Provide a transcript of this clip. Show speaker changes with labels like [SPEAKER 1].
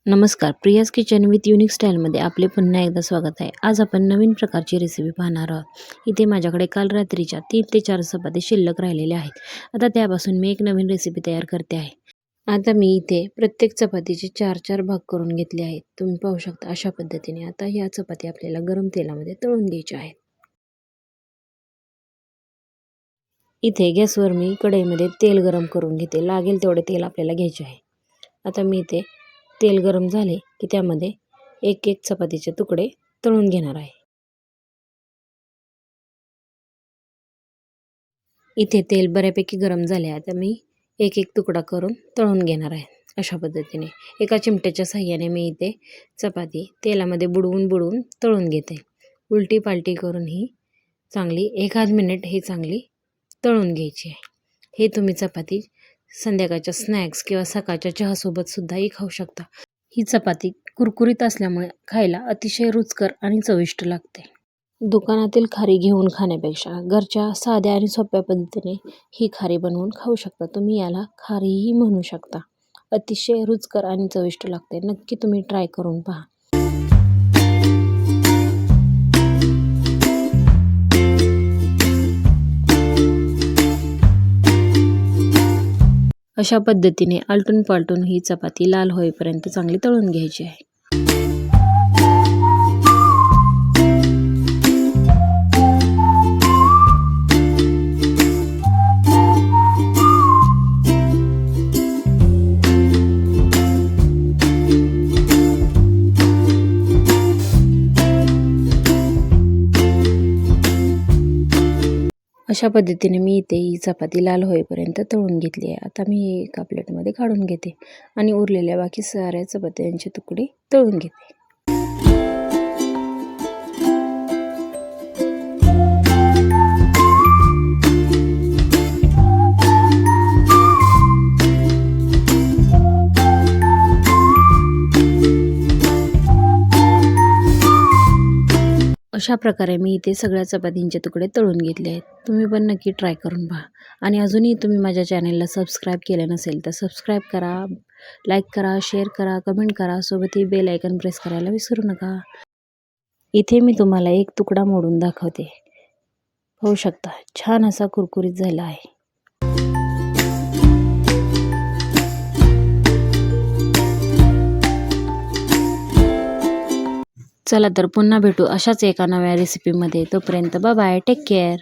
[SPEAKER 1] नमस्कार, Priya's kitchen with unique स्टाईलमध्ये आपले पुन्हा एकदा स्वागत आहे. आज आपण नवीन प्रकारची रेसिपी पाहणार आहोत. इथे माझ्याकडे काल रात्रीच्या 3 ते 4 चपाती शिल्लक राहिलेल्या आहेत. आता त्यापासून मी एक नवीन रेसिपी तयार करते आहे. आता मी इथे प्रत्येक चपातीचे 4-4 भाग करून घेतले आहेत. तुम्ही पाहू शकता अशा पद्धतीने. आता ह्या चपाती आपल्याला गरम तेलामध्ये तळून घ्यायच्या आहेत. इथे गॅसवर मी कढईमध्ये तेल गरम करून घेते. लागेल तेवढे तेल आपल्याला घ्यायचे आहे. आता मी इथे तेल गरम झाले की त्यामध्ये एक एक चपातीचे तुकडे तळून घेणार आहे. इथे तेल बऱ्यापैकी गरम झाले. आता मी एक एक तुकडा करून तळून घेणार आहे. अशा पद्धतीने एका चिमट्याच्या साहाय्याने मी इथे चपाती तेलामध्ये बुडवून तळून घेते. उलटी पालटी करून ही चांगली 1-1 मिनिट ही चांगली तळून घ्यायची आहे. हे तुम्ही चपाती संध्याकाळच्या स्नॅक्स किंवा सकाळच्या चहासोबत सुद्धाही खाऊ शकता. ही चपाती कुरकुरीत असल्यामुळे खायला अतिशय रुचकर आणि चविष्ट लागते. दुकानातील खारी घेऊन खाण्यापेक्षा घरच्या साध्या आणि सोप्या पद्धतीने ही खारी बनवून खाऊ शकता. तुम्ही याला खारीही म्हणू शकता. अतिशय रुचकर आणि चविष्ट लागते. नक्की तुम्ही ट्राय करून पहा. अशा पद्धतीने आलटून पालटून ही चपाती लाल होईपर्यंत चांगली तळून घ्यायची आहे. अशा पद्धतीने मी इथे ही चपाती लाल होईपर्यंत तळून घेतली आहे. आता मी हे एका प्लेटमध्ये काढून घेते आणि उरलेल्या बाकी साऱ्या चपात्यांचे तुकडे तळून घेते. अशा प्रकारे मी इथे सगळ्या चपातींचे तुकडे तळून घेतले आहेत. तुम्ही पण नक्की ट्राय करून पहा. आणि अजूनही तुम्ही माझ्या चॅनलला सबस्क्राईब केलं नसेल तर सबस्क्राईब करा, लाईक करा, शेअर करा, कमेंट करा. सोबत ही बेल आयकॉन प्रेस करायला विसरू नका. इथे मी तुम्हाला एक तुकडा मोडून दाखवते. पाहू शकता छान असा कुरकुरीत झाला आहे. चला तर पुन्हा भेटू अशाच एका नव्या रेसिपीमध्ये. तोपर्यंत बाय बाय, टेक केअर.